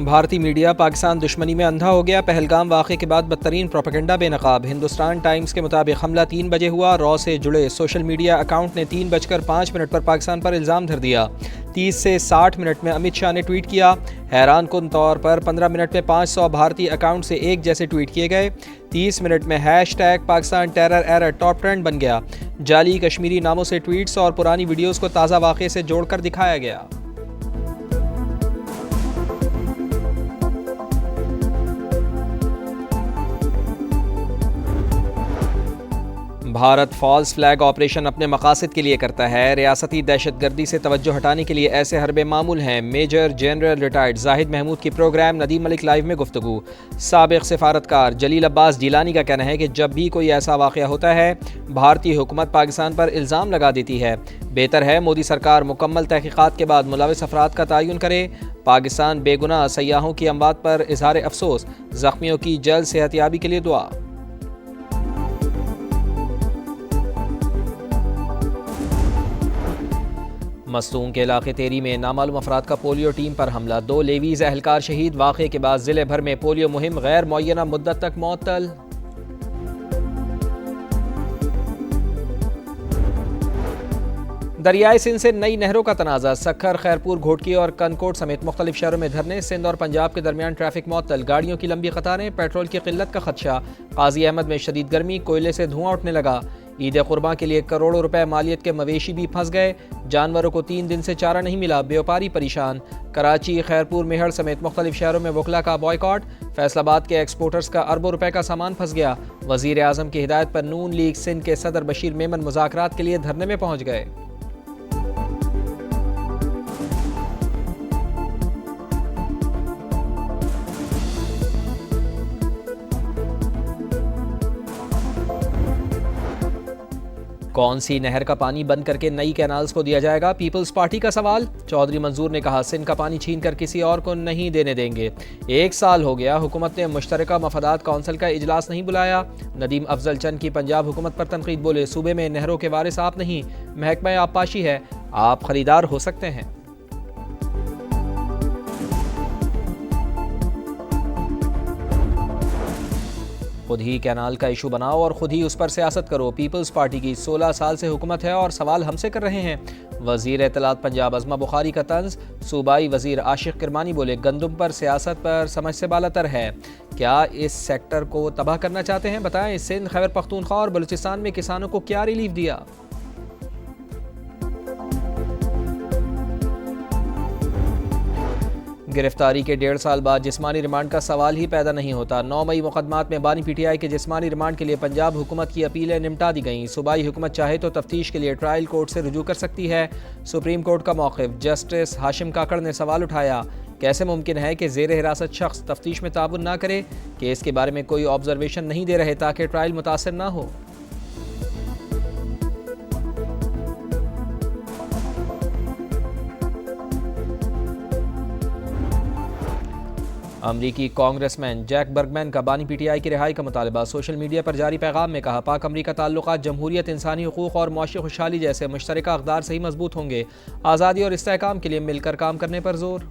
भारतीय मीडिया पाकिस्तान दुश्मनी में अंधा हो गया। पहलगाम वाक़े के बाद बदतरीन प्रोपेगेंडा बेनकाब। हिंदुस्तान टाइम्स के मुताबिक हमला 3 बजे हुआ। रॉ से जुड़े सोशल मीडिया अकाउंट ने 3:05 पर पाकिस्तान पर इल्ज़ाम धर दिया। 30 से 60 मिनट में अमित शाह ने ट्वीट किया। हैरान कुन तौर पर 15 मिनट में 500 भारतीय अकाउंट से एक जैसे ट्वीट किए गए। 30 मिनट में hashtag Pakistan terror error top trend बन गया। जाली कश्मीरी नामों से ट्वीट्स और पुरानी वीडियोज़ को ताज़ा वाक़े से जोड़कर दिखाया गया। भारत फॉल्स फ्लैग ऑपरेशन अपने मकासद के लिए करता है। रियासती दहशतगर्दी से तवज्जो हटाने के लिए ऐसे हरबे मामूल हैं। Major general retired Zahid Mahmood की प्रोग्राम नदीम मलिक लाइव में गुफ्तगू। साबिक सिफारतकार जलील अब्बास जिलानी का कहना है कि जब भी कोई ऐसा वाक़या होता है भारतीय हुकूमत पाकिस्तान पर इल्ज़ाम लगा देती है। बेहतर है मोदी सरकार मुकम्मल तहकीकात के बाद मुलविस अफराद का तयन करे। पाकिस्तान बेगुनाह सयाहों की अमवात पर इजहार अफसोस। ज़ख्मियों की जल्द सेहतयाबी के लिए दुआ। मस्तूम के इलाके तेरी में नामालूम अफराद का पोलियो टीम पर हमला। 2 लेवीज़ एहलकार शहीद। वाक़े के बाद ज़िले भर में पोलियो मुहिम गैर मुअय्यना मुद्दत तक मुअत्तल। दरियाए सिंध से नई नहरों का तनाज़ा। सक्खर, खैरपुर, घोटकी और कनकोट समेत मुख्तलिफ शहरों में धरने। सिंध और पंजाब के दरमियान ट्रैफिक मुअत्तल। गाड़ियों की लंबी कतारें। पेट्रोल की किल्लत का खदशा। काजी अहमद में शदीद गर्मी। कोयले से धुआं उठने लगा। ईद कुर्बान के लिए करोड़ों रुपए मालियत के मवेशी भी फंस गए। जानवरों को 3 दिन से चारा नहीं मिला। व्यापारी परेशान। कराची, खैरपुर, मेहर समेत मुख्तलिफ शहरों में वकला का बॉयकॉट। फैसलाबाद के एक्सपोर्टर्स का अरबों रुपए का सामान फंस गया। वज़ीर आज़म की हिदायत पर नून लीग सिंध के सदर बशीर मेमन मुज़ाकरात के लिए धरने में पहुंच गए। कौन सी नहर का पानी बंद करके नई कैनाल्स को दिया जाएगा? पीपल्स पार्टी का सवाल। चौधरी मंजूर ने कहा सिंध का पानी छीन कर किसी और को नहीं देने देंगे। 1 साल हो गया हुकूमत ने मुश्तरका मफादात काउंसिल का इजलास नहीं बुलाया। नदीम अफजल चंद की पंजाब हुकूमत पर तनकीद। बोले सूबे में नहरों के वारिस आप नहीं, महकमा आबपाशी है, आप खरीदार हो सकते हैं। खुद ही कैनाल का इशू बनाओ और खुद ही उस पर सियासत करो। पीपल्स पार्टी की 16 साल से हुकूमत है और सवाल हमसे कर रहे हैं। वजीर इत्तलात पंजाब अज़मा बुखारी का तंज। सूबाई वजीर आशिक किरमानी बोले गंदम पर सियासत पर समझ से बालातर है। क्या इस सेक्टर को तबाह करना चाहते हैं? बताएं। सिंध, खैबर पख्तूनख्वा और बलूचिस्तान में किसानों को क्या रिलीफ दिया? गिरफ्तारी के 1.5 साल बाद जिस्मानी रिमांड का सवाल ही पैदा नहीं होता। 9 मई मुकदमात में बानी PTI के जिस्मानी रिमांड के लिए पंजाब हुकूमत की अपीलें निपटा दी गईं। सूबाई हुकूमत चाहे तो तफ्तीश के लिए ट्रायल कोर्ट से रुजू कर सकती है। सुप्रीम कोर्ट का मौक़िफ़। जस्टिस हाशिम काकड़ ने सवाल उठाया, कैसे मुमकिन है कि ज़ेर हिरासत शख्स तफ्तीश में ताबुन ना करे? केस के बारे में कोई ऑब्जर्वेशन नहीं दे रहे ताकि ट्रायल मुतासर ना हो। अमरीकी कांग्रेसमैन जैक बर्गमैन का बानी PTI की रिहाई का मुतालबा। सोशल मीडिया पर जारी पैगाम में कहा पाक अमरीका ताल्लुकात जमहूरियत, इंसानी हुकूक और मुआशी खुशहाली जैसे मुश्तरका अक़दार से ही मजबूत होंगे। आज़ादी और इस्तेहकाम के लिए मिलकर काम करने पर जोर।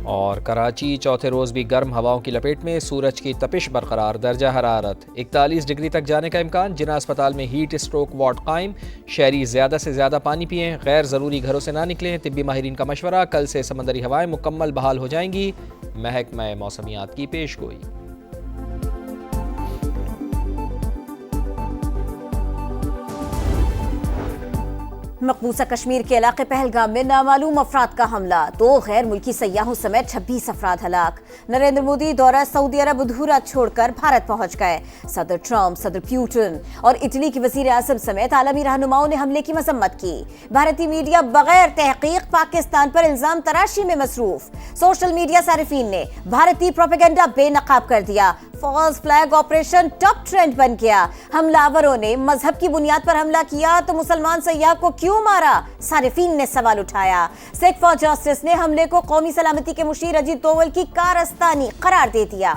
और कराची चौथे रोज़ भी गर्म हवाओं की लपेट में। सूरज की तपिश बरकरार। दर्जा हरारत 41 डिग्री तक जाने का इम्कान। जिना अस्पताल में हीट स्ट्रोक वार्ड कायम। शहरी ज़्यादा से ज़्यादा पानी पिएँ। गैर ज़रूरी घरों से ना निकलें। तिब्बी माहिरीन का मशवरा। कल से समंदरी हवाएं मुकम्मल बहाल हो जाएंगी। महकमा मौसमियात की पेशगोई। मकबूजा कश्मीर के इलाके पहलगाम में नामालूम अफराद का हमला। 2 गैर मुल्की सयाहों समेत 26 अफराद हलाक। नरेंद्र मोदी दौरा सऊदी अरब अधूरा छोड़कर भारत पहुंच गए। सदर ट्रंप, सदर पुतिन और इटली के वजीर आज़म समेत आलमी रहनुमाओं ने हमले की मजम्मत की। भारतीय मीडिया बगैर तहकीक पाकिस्तान पर इल्जाम तराशी में मसरूफ। सोशल मीडिया सारिफीन ने भारतीय प्रोपेगेंडा बेनकाब कर दिया। False flag operation top trend बन गया। हमलावरों ने मजहब की बुनियाद पर हमला किया तो मुसलमान सयाह को क्यों मारा? सारिफीन ने सवाल उठाया। सिख फॉर जस्टिस ने हमले को कौमी सलामती के मुशीर अजीत डोवल की कारस्तानी करार दे दिया।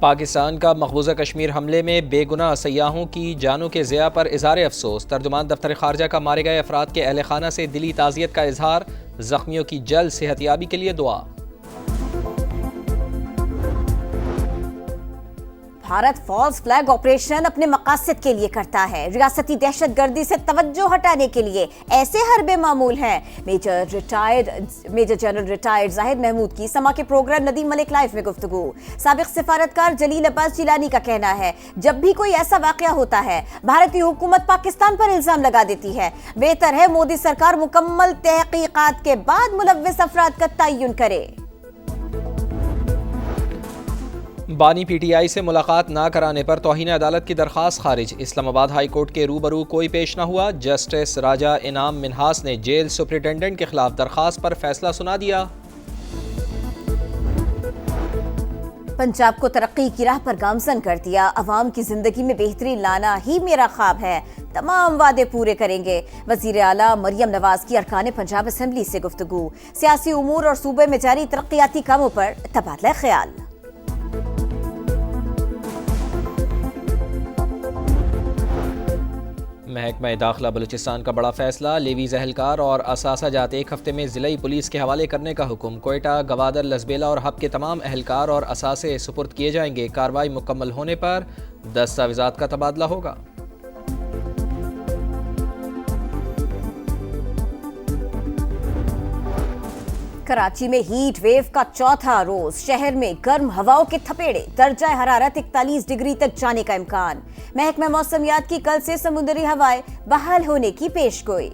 पाकिस्तान का मकबूजा कश्मीर हमले में बेगुनाह सयाहों की जानों के ज़िया पर इज़हार अफसोस। तर्जुमान दफ्तर खारजा का मारे गए अफराद के अहल खाना से दिली ताज़ियत का इजहार। जख्मियों की जल्द सेहतयाबी के लिए दुआ। भारत फॉल्स फ्लैग ऑपरेशन अपने मकासद के लिए करता है। रियासती दहशतगर्दी से तवज्जो हटाने के लिए ऐसे हरबे मामूल हैं। Major general retired Zahid Mahmood की समा के प्रोग्राम नदीम मलिक लाइव में गुफ्तगू। साबिक सिफारतकार जलील अब्बास जिलानी का कहना है, जब भी कोई ऐसा वाकया होता है भारतीय हुकूमत पाकिस्तान पर इल्जाम लगा देती है। बेहतर है मोदी सरकार मुकम्मल तहकीकात के बाद मुलव्विस अफराद का तयन करे। बानी पीटीआई से मुलाकात ना कराने पर तौहीन अदालत की दरख्वास्त खारिज। इस्लामाबाद हाई कोर्ट के रूबरू कोई पेश न हुआ। जस्टिस राजा इनाम मिन्हास ने जेल सुपरिटेंडेंट के खिलाफ दरख्वास्त पर फैसला सुना दिया। पंजाब को तरक्की की राह पर गामजन कर दिया। अवाम की जिंदगी में बेहतरी लाना ही मेरा ख्वाब है, तमाम वादे पूरे करेंगे। वजीर आला मरियम नवाज की अरकान पंजाब असेंबली से गुफ्तगू। सियासी उमूर और सूबे में जारी तरक्याती कामों पर तबादला ख्याल। महकमा दाखिला बलूचिस्तान का बड़ा फैसला। लेवीज अहलकार और असासा जात एक हफ्ते में जिलाई पुलिस के हवाले करने का हुक्म। कोयटा, गवादर, लसबेला और हब के तमाम अहलकार और असासे सुपुर्द किए जाएंगे। कार्रवाई मुकम्मल होने पर दस्तावेजात का तबादला होगा। कराची में हीट वेव का चौथा रोज। शहर में गर्म हवाओं के थपेड़े। दर्जा हरारत 41 डिग्री तक जाने का इम्कान। महकमा मौसमियात की कल से समुद्री हवाएं बहाल होने की पेशगोई।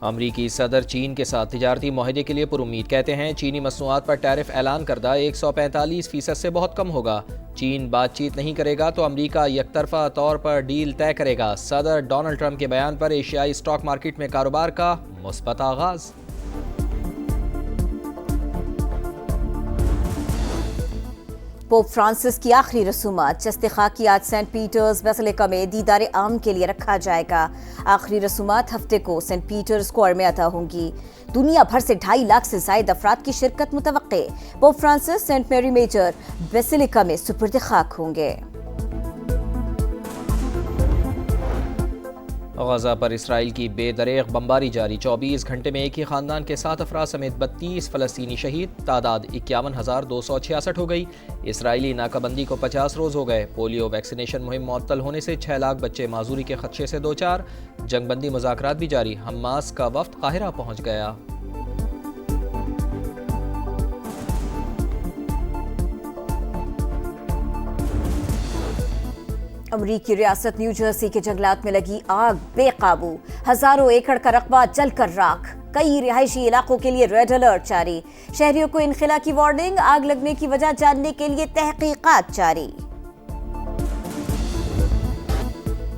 अमरीकी सदर चीन के साथ तिजारती मुआहदे के लिए पुरुम्मीद। कहते हैं चीनी मसनूआत पर टैरिफ ऐलान करदा 145% से बहुत कम होगा। चीन बातचीत नहीं करेगा तो अमरीका यकतरफा तौर पर डील तय करेगा। सदर डोनाल्ड ट्रंप के बयान पर एशियाई स्टॉक मार्केट में कारोबार का मुस्बत आगाज। पोप फ्रांसिस की आखिरी रसूमात। चस्ते खाकी आज सेंट पीटर्स बेसिलिका में दीदार आम के लिए रखा जाएगा। आखिरी रसूमात हफ्ते को सेंट पीटर्स स्क्वायर में अता होंगी। दुनिया भर से 2.5 लाख से ज्यादा अफराद की शिरकत मुतवक्के। Pope Francis Saint Mary Major basilica में सुपुर्द खाक होंगे। गजा पर इसराइल की बेदरेग बमबारी जारी। 24 घंटे में एक ही खानदान के 7 अफराद समेत 32 फलस्तीनी शहीद। तादाद 51,266 हो गई। इसराइली नाकाबंदी को 50 रोज हो गए। पोलियो वैक्सीनेशन मुहिम मुअत्तल होने से 6 लाख बच्चे माजूरी के खदशे से दो चार। जंगबंदी मुज़ाकरात भी जारी। हमास का वफ्द काहिरा पहुंच गया। अमरीकी रियासत न्यू जर्सी के जंगलात में लगी आग बेकाबू। हजारों एकड़ का रकबा जलकर राख। कई रिहायशी इलाकों के लिए रेड अलर्ट जारी। शहरियों को इनखिला की वार्निंग। आग लगने की वजह जानने के लिए तहकीकात जारी।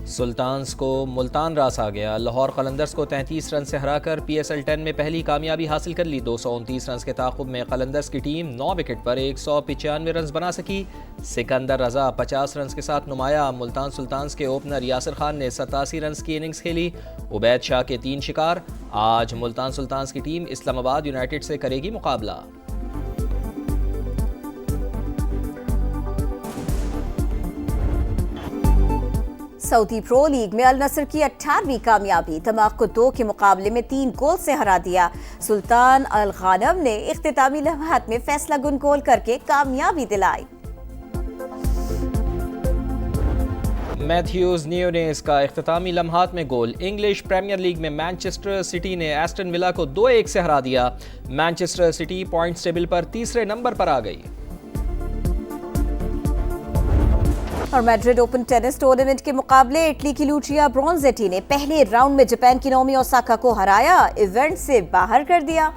सुल्तान्स को मुल्तान रास आ गया। लाहौर कलंदर्स को 33 रन से हराकर PSL 10 में पहली कामयाबी हासिल कर ली। 229 रन के ताक़ुब में कलंदर्स की टीम 9 विकेट पर 195 रन बना सकी। सिकंदर रजा 50 रन के साथ नुमाया। मुल्तान सुल्तान्स के ओपनर यासिर खान ने 87 रन की इनिंग्स खेली। उबैद शाह के 3 शिकार। आज मुल्तान सुल्तान्स की टीम इस्लामाबाद यूनाइटेड से करेगी मुकाबला। सऊदी प्रो लीग में अल नसर की 18वीं कामयाबी। दमाग को 2 के मुकाबले में 3 गोल से हरा दिया। सुल्तान अल गानम ने इख्तितामी लम्हात में फैसला गुन गोल करके कामयाबी दिलाई। मैथ्यूज न्यूनेस का इख्तितामी लम्हात में गोल। इंग्लिश प्रीमियर लीग में मैनचेस्टर सिटी ने एस्टन विला को 2-1 से हरा दिया। मैनचेस्टर सिटी पॉइंट्स टेबल पर तीसरे नंबर पर आ गई। और मैड्रिड ओपन टेनिस टूर्नामेंट के मुकाबले इटली की लूचिया ब्रोंजेटी ने पहले राउंड में जापान की नाओमी ओसाका को हराया। इवेंट से बाहर कर दिया।